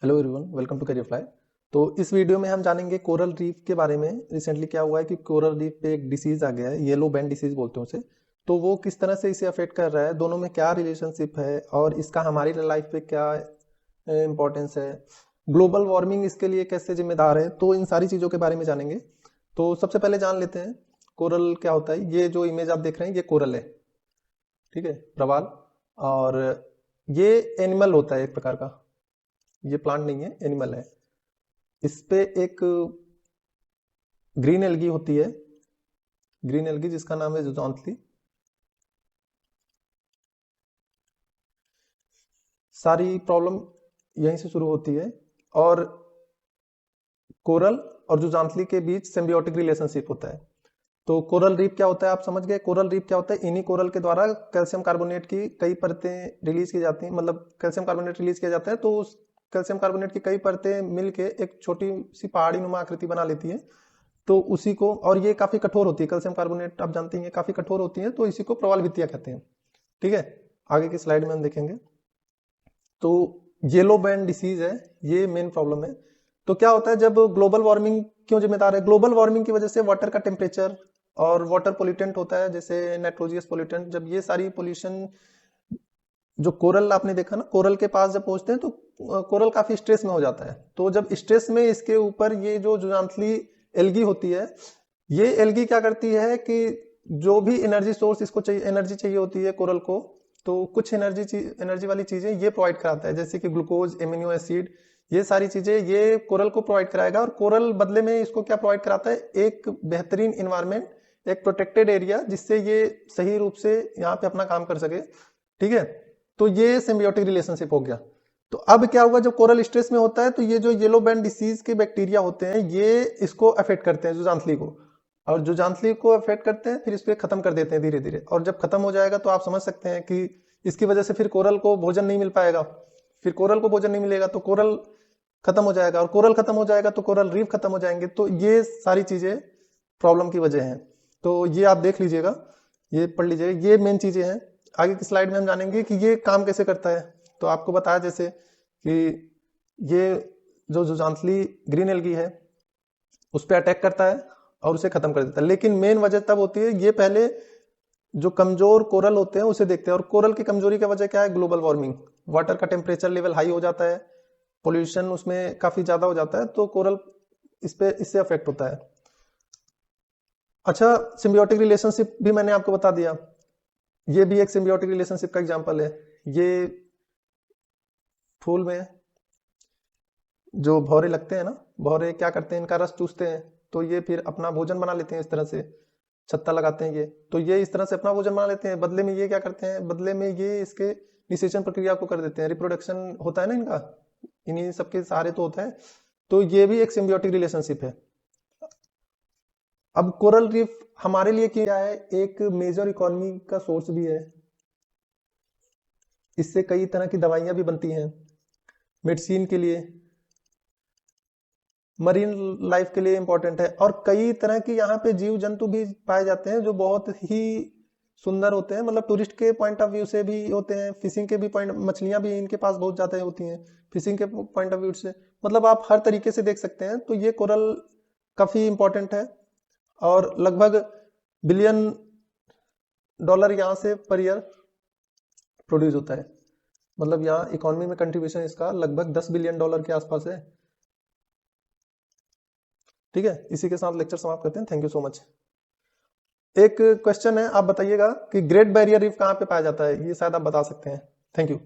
Hello everyone, welcome to Career Fly. तो इस video में हम जानेंगे कोरल रीफ के बारे में। रिसेंटली क्या हुआ है कि कोरल रीफ पे एक डिसीज आ गया है, येलो बैंड डिसीज बोलते हैं उसे। तो वो किस तरह से इसे अफेक्ट कर रहा है, दोनों में क्या रिलेशनशिप है और इसका हमारी लाइफ पे क्या इम्पोर्टेंस है, ग्लोबल वार्मिंग इसके लिए कैसे जिम्मेदार है, तो इन सारी चीज़ों के बारे में जानेंगे। तो सबसे पहले जान लेते हैं कोरल क्या होता है। ये जो इमेज आप देख रहे हैं ये कोरल है, ठीक है, प्रवाल। और ये एनिमल होता है एक प्रकार का, ये प्लांट नहीं है, एनिमल है। इस पे एक ग्रीन एल्गी होती है, ग्रीन एल्गी जिसका नाम है ज़ूज़ॉन्थली। सारी प्रॉब्लम यहीं से शुरू होती है। और कोरल और ज़ूज़ॉन्थली के बीच सिम्बियोटिक रिलेशनशिप होता है। तो कोरल रीफ क्या होता है आप समझ गए। कोरल रीफ क्या होता है, इन्हीं कोरल के द्वारा कैल्शियम कार्बोनेट की कई परतें रिलीज की जाती हैं, मतलब कैल्शियम कार्बोनेट रिलीज किया जाता है। तो उस कैल्शियम कार्बोनेट की कई परतें मिलके एक छोटी सी पहाड़ी नुमा आकृति बना लेती है। तो उसी को, और ये काफी कठोर होती है, कैल्शियम कार्बोनेट आप जानते हैं काफी कठोर होती है, तो इसी को प्रवाल भित्तियां कहते हैं। ठीक है, आगे की स्लाइड में हम देखेंगे। तो येलो बैंड डिसीज है, ये मेन प्रॉब्लम है। तो क्या होता है जब ग्लोबल वार्मिंग क्यों जिम्मेदार है, ग्लोबल वार्मिंग की वजह से वाटर का टेम्परेचर और वाटर पोल्यूटेंट होता है, जैसे नाइट्रोजियस पोल्यूटेंट। जब ये सारी पोल्यूशन, जो कोरल आपने देखा ना, कोरल के पास जब पहुंचते हैं तो कोरल काफी स्ट्रेस में हो जाता है। तो जब स्ट्रेस में इसके ऊपर ये जो जुजांथली एल्गी होती है, ये एल्गी क्या करती है कि जो भी एनर्जी सोर्स इसको चाहिए, एनर्जी चाहिए होती है कोरल को, तो कुछ एनर्जी वाली चीजें ये प्रोवाइड कराता है, जैसे कि ग्लूकोज, एमिनो एसिड, ये सारी चीजें ये कोरल को प्रोवाइड कराएगा। और कोरल बदले में इसको क्या प्रोवाइड कराता है, एक बेहतरीन इन्वायरमेंट, एक प्रोटेक्टेड एरिया, जिससे ये सही रूप से यहाँ पे अपना काम कर सके। ठीक है, तो ये सिम्बियोटिक रिलेशनशिप हो गया। तो अब क्या होगा, जब कोरल स्ट्रेस में होता है तो ये जो येलो बैंड डिसीज के बैक्टीरिया होते हैं ये इसको अफेक्ट करते हैं, जुजांथली को। और जुजांथली को अफेक्ट करते हैं, फिर इसको खत्म कर देते हैं धीरे धीरे। और जब खत्म हो जाएगा तो आप समझ सकते हैं कि इसकी वजह से फिर कोरल को भोजन नहीं मिल पाएगा। फिर कोरल को भोजन नहीं मिलेगा तो कोरल खत्म हो जाएगा, और कोरल खत्म हो जाएगा तो कोरल रीफ खत्म हो जाएंगे। तो ये सारी चीजें प्रॉब्लम की वजह हैं। तो ये आप देख लीजिएगा, ये पढ़ लीजिएगा, ये मेन चीजें हैं। आगे की स्लाइड में हम जानेंगे कि ये काम कैसे करता है। तो आपको बताया जैसे कि ये जो जुजांथली ग्रीन एल्गी है उस पर अटैक करता है और उसे खत्म कर देता है। लेकिन मेन वजह तब होती है, ये पहले जो कमजोर कोरल होते हैं उसे देखते हैं। और कोरल की कमजोरी का वजह क्या है, ग्लोबल वार्मिंग। वाटर का टेम्परेचर लेवल हाई हो जाता है, पोल्यूशन उसमें काफी ज्यादा हो जाता है, तो कोरल इससे अफेक्ट होता है। अच्छा, सिम्बियोटिक रिलेशनशिप भी मैंने आपको बता दिया, ये भी एक सिम्बियोटिक रिलेशनशिप का एग्जांपल है। ये फूल में जो भौरे लगते हैं ना, भौरे क्या करते हैं, इनका रस चूसते हैं, तो ये फिर अपना भोजन बना लेते हैं। इस तरह से छत्ता लगाते हैं ये, तो ये इस तरह से अपना भोजन बना लेते हैं। बदले में ये क्या करते हैं, बदले में ये इसके निषेचन प्रक्रिया को कर देते हैं, रिप्रोडक्शन होता है ना इनका, इन्हीं सबके सहारे तो होता है। तो ये भी एक सिम्बियोटिक रिलेशनशिप है। अब कोरल रीफ हमारे लिए क्या है, एक मेजर इकोनॉमी का सोर्स भी है। इससे कई तरह की दवाइयां भी बनती हैं, मेडिसिन के लिए, मरीन लाइफ के लिए इंपॉर्टेंट है। और कई तरह की यहाँ पे जीव जंतु भी पाए जाते हैं जो बहुत ही सुंदर होते हैं, मतलब टूरिस्ट के पॉइंट ऑफ व्यू से भी होते हैं, फिशिंग के भी पॉइंट, मछलियां भी इनके पास बहुत ज्यादा होती हैं फिशिंग के पॉइंट ऑफ व्यू से, मतलब आप हर तरीके से देख सकते हैं। तो ये कोरल काफी इंपॉर्टेंट है। और लगभग बिलियन डॉलर यहाँ से पर ईयर प्रोड्यूस होता है, मतलब यहाँ इकोनॉमी में कंट्रीब्यूशन इसका लगभग 10 बिलियन डॉलर के आसपास है। ठीक है, इसी के साथ लेक्चर समाप्त करते हैं। Thank you so much. एक क्वेश्चन है, आप बताइएगा कि ग्रेट बैरियर रीफ कहाँ पे पाया जाता है, ये शायद आप बता सकते हैं। Thank you.